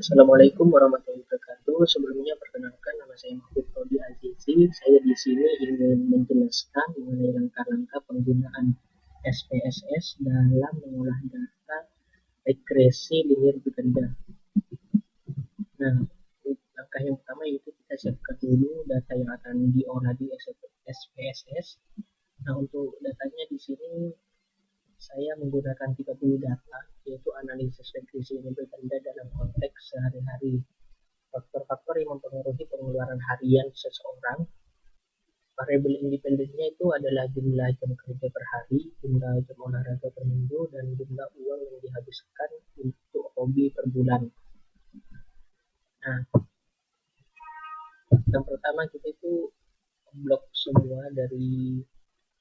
Assalamualaikum warahmatullahi wabarakatuh. Sebelumnya perkenalkan nama saya Mahfud Rodi Azizi. Saya di sini ingin menjelaskan mengenai langkah-langkah penggunaan SPSS dalam mengolah data regresi linear berganda. Nah, langkah yang pertama yaitu kita siapkan dulu data yang akan diolah di SPSS. Nah, untuk datanya di sini saya menggunakan 30 data, yaitu analisis regresi linear berganda dalam konteks sehari-hari. Faktor-faktor yang mempengaruhi pengeluaran harian seseorang. Variabel independennya itu adalah jumlah jam kerja per hari, jumlah jam olahraga per minggu, dan jumlah uang yang dihabiskan untuk hobi per bulan. Nah, yang pertama kita itu blok semua dari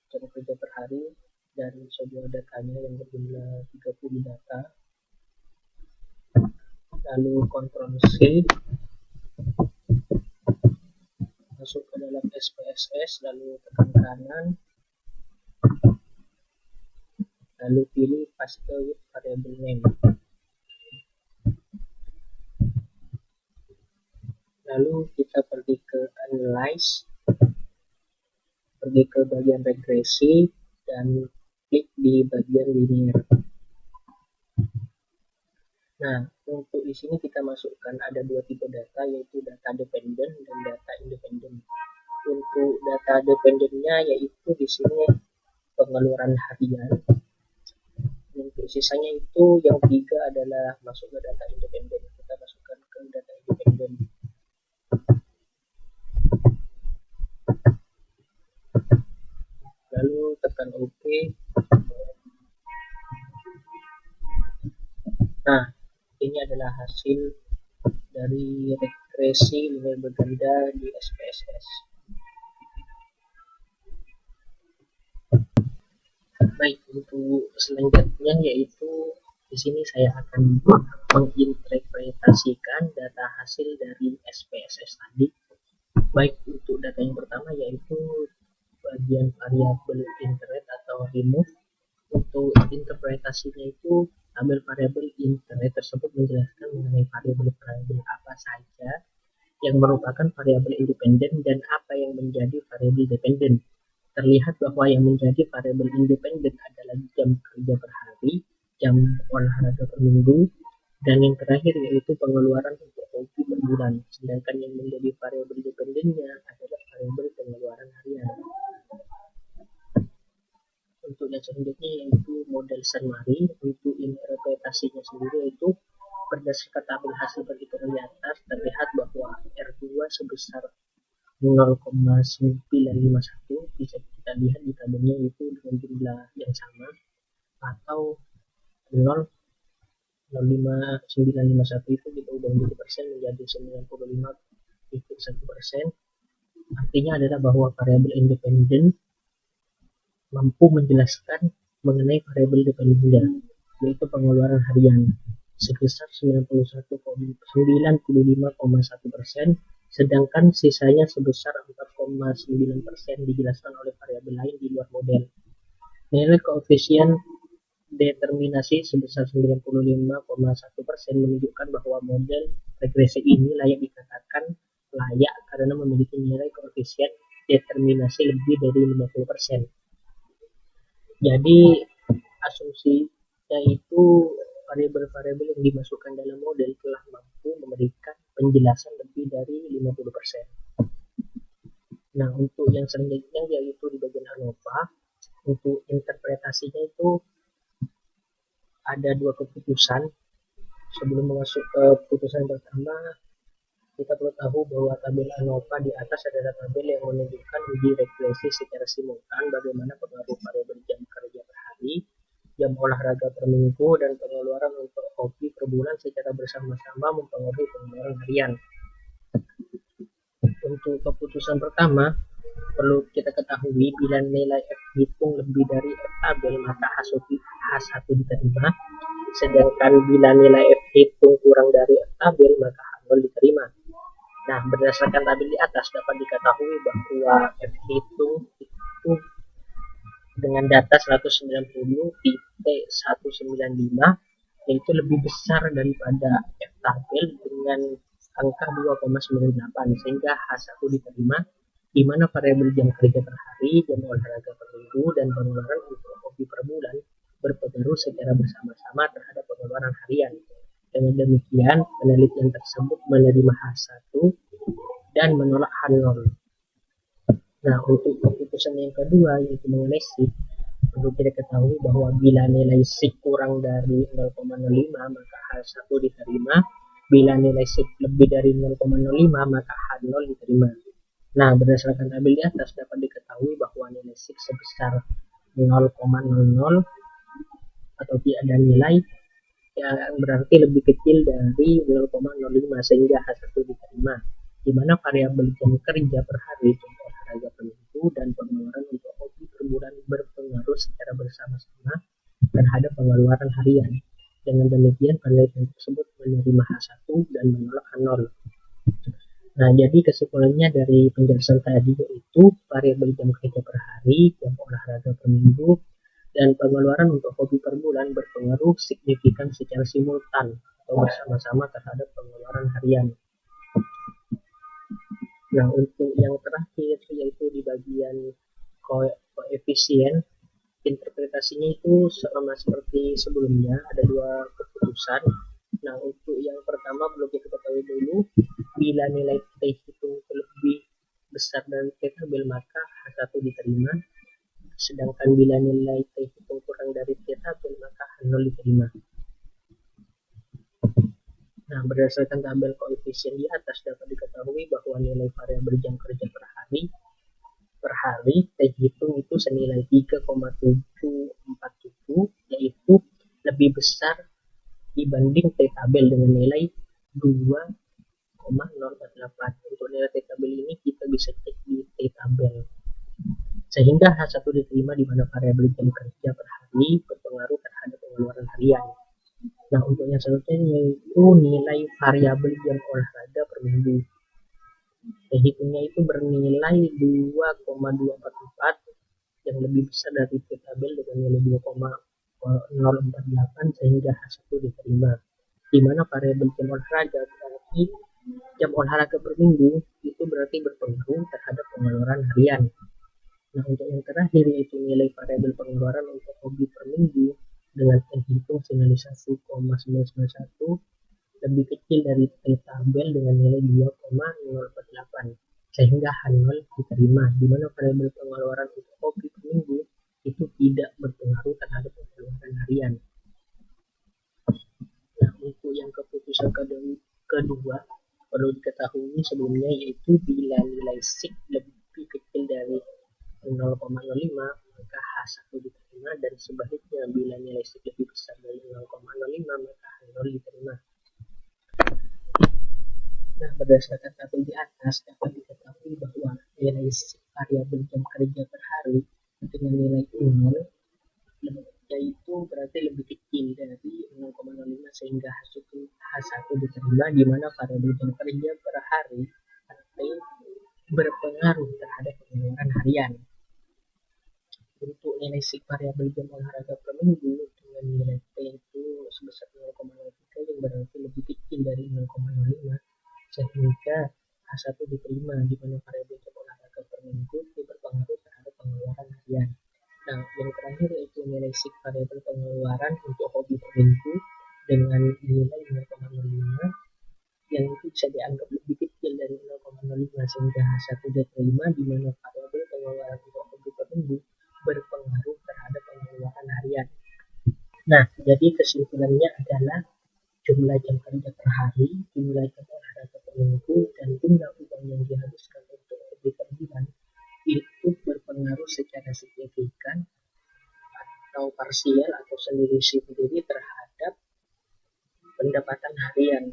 jam kerja per hari dan sebuah datanya yang berjumlah 30 data. Lalu kontrol C, masuk ke dalam SPSS, lalu tekan kanan, lalu pilih paste with variable name. Lalu kita pergi ke analyze, pergi ke bagian regresi, dan klik di bagian linear. Nah, untuk di sini kita masukkan ada dua tipe data, yaitu data dependent dan data independent. Untuk data dependennya yaitu di sini pengeluaran harian. Untuk sisanya itu yang tiga adalah masuk ke data independen. Kita masukkan ke data independen. Lalu tekan OK. Nah, ini adalah hasil dari regresi linear berganda di SPSS. Baik, untuk selanjutnya yaitu di sini saya akan menginterpretasikan data hasil dari SPSS tadi. Baik, untuk data yang pertama yaitu bagian variabel internet atau remove. Untuk interpretasinya itu tabel variabel internet tersebut menjelaskan mengenai variabel-variabel apa saja yang merupakan variabel independen dan apa yang menjadi variabel dependen. Terlihat bahwa yang menjadi variabel independen adalah jam kerja per hari, jam olahraga per minggu, dan yang terakhir yaitu pengeluaran untuk hobi per bulan. Sedangkan yang menjadi variabel dependennya adalah variabel pengeluaran harian. Untuk yang selanjutnya yaitu model Sunmari. Untuk interpretasinya sendiri yaitu berdasarkan tabel hasil perhitungan di atas terlihat bahwa R2 sebesar 0,951 bisa kita lihat di tabelnya itu dengan jumlah yang sama atau 0,951 itu kita ubah menjadi persen menjadi 95,1%. Artinya adalah bahwa variabel independen mampu menjelaskan mengenai variabel dependennya, yaitu pengeluaran harian sebesar 95,1%, sedangkan sisanya sebesar 4,9% dijelaskan oleh variabel lain di luar model. Nilai koefisien determinasi sebesar 95,1% menunjukkan bahwa model regresi ini layak dikatakan layak karena memiliki nilai koefisien determinasi lebih dari 50%. Jadi asumsinya itu variabel-variabel yang dimasukkan dalam model telah mampu memberikan penjelasan lebih dari 50%. Nah, untuk yang selanjutnya yaitu di bagian ANOVA, untuk interpretasinya itu ada dua keputusan. Sebelum masuk ke keputusan pertama, kita perlu tahu bahwa tabel ANOVA di atas adalah tabel yang menunjukkan uji regresi secara simultan bagaimana pengaruh variabel jam kerja per hari, jam olahraga per minggu, dan pengeluaran untuk hobi per bulan secara bersama-sama mempengaruhi pengeluaran harian. Untuk keputusan pertama, perlu kita ketahui bila nilai F hitung lebih dari F tabel maka H1 diterima, sedangkan bila nilai F hitung kurang dari F tabel maka H0 diterima. Nah, berdasarkan tabel di atas dapat diketahui bahwa F hitung itu dengan data 190.195 yaitu lebih besar daripada F tabel dengan angka 2,98 sehingga H1 diterima, di mana variabel jam kerja per hari, jam olahraga per minggu, dan pengeluaran untuk hobi per bulan berpengaruh secara bersama-sama terhadap pengeluaran harian. Dengan demikian, penelitian tersebut menerima H1 dan menolak H0. Nah, untuk keputusan yang kedua, yaitu mengenai SIG, perlu kita ketahui bahwa bila nilai SIG kurang dari 0,05 maka H1 diterima, bila nilai SIG lebih dari 0,05 maka H0 diterima. Nah, berdasarkan tabel di atas dapat diketahui bahwa nilai SIG sebesar 0,00 atau tidak ada nilai yang berarti lebih kecil dari 0,05 sehingga H1 diterima, di mana variabel jam kerja per hari, jam olahraga per minggu, dan pengeluaran untuk hobi per bulan berpengaruh secara bersama-sama terhadap pengeluaran harian. Dengan demikian, penelitian tersebut menerima H1 dan menolak H0. Nah, jadi kesimpulannya dari penjelasan tadi yaitu variabel jam kerja per hari, jam olahraga per minggu, dan pengeluaran untuk hobi per bulan berpengaruh signifikan secara simultan atau bersama-sama terhadap pengeluaran harian. Nah, untuk yang terakhir yaitu di bagian koefisien, interpretasinya itu sama seperti sebelumnya, ada dua keputusan. Nah, untuk yang pertama perlu kita ketahui dulu, bila nilai T itu lebih besar dari T tabel maka H1 diterima, sedangkan bila nilai T itu kurang dari T tabel maka H0 diterima. Nah, berdasarkan tabel koefisien di atas dapat diketahui bahwa nilai variabel jam kerja per hari T hitung itu senilai 3,747, yaitu lebih besar dibanding T tabel dengan nilai 2,048. Untuk nilai T tabel ini kita bisa cek di T tabel. Sehingga H1 diterima di mana variabel jam kerja per hari berpengaruh terhadap pengeluaran harian. Nah, untuk yang selanjutnya yaitu nilai variabel jam olahraga per minggu. Hitungnya itu bernilai 2,244 yang lebih besar dari T tabel dengan nilai 2,048 sehingga H1 diterima. Di mana variabel jam olahraga berarti jam olahraga per minggu itu berarti berpengaruh terhadap pengeluaran harian. Nah, untuk yang terakhir yaitu nilai variabel pengeluaran untuk hobi per minggu dengan hitung senilai 1,991 lebih kecil dari T tabel dengan nilai 2,048 sehingga H0 diterima, di mana variabel pengeluaran untuk hobi per minggu itu tidak berpengaruh terhadap pengeluaran harian. Nah, untuk yang keputusan kedua perlu diketahui sebelumnya yaitu bila nilai SIG lebih kecil dari 0,05 maka H1 diterima, dan sebaliknya bila nilai SIG lebih besar dari 0,05 maka H0 diterima. Nah, berdasarkan tabel di atas dapat diketahui bahwa nilai SIG variabel jam kerja per hari dengan nilai 0 yaitu berarti lebih kecil dari 0,05 sehingga H1 diterima, di mana variabel jam kerja per hari berpengaruh terhadap pengeluaran harian. Untuk nilai SIG variabel jam olahraga per minggu dengan nilai T itu sebesar 0,03 yang berarti lebih kecil dari 0,05 sehingga H1 diterima, di mana variabel jam olahraga per minggu itu berpengaruh terhadap pengeluaran harian. Nah, yang terakhir yaitu nilai SIG variabel pengeluaran untuk hobi per minggu dengan nilai 0,05 yang itu bisa dianggap lebih kecil dari 0,05 sehingga H1 diterima, di mana variabel pengeluaran untuk hobi per minggu berpengaruh terhadap pengeluaran harian. Nah, jadi kesimpulannya adalah jumlah jam kerja per hari, jumlah jam olahraga per minggu, dan jumlah uang yang dihabiskan untuk hobi per bulan itu berpengaruh secara signifikan atau parsial atau sendiri-sendiri terhadap pendapatan harian.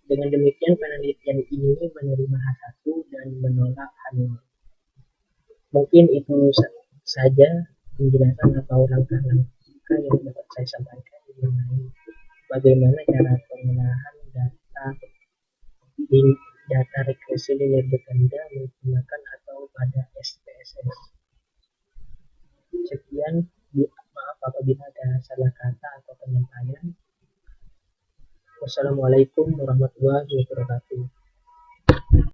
Dengan demikian penelitian ini menerima H1 dan menolak H0. Mungkin itu saja penjelasan atau langkah-langkah yang dapat saya sampaikan mengenai bagaimana cara pengolahan data regresi linear berganda menggunakan atau pada SPSS. Sekian, maaf apabila ada salah kata atau penyampaian. Wassalamualaikum warahmatullahi wabarakatuh.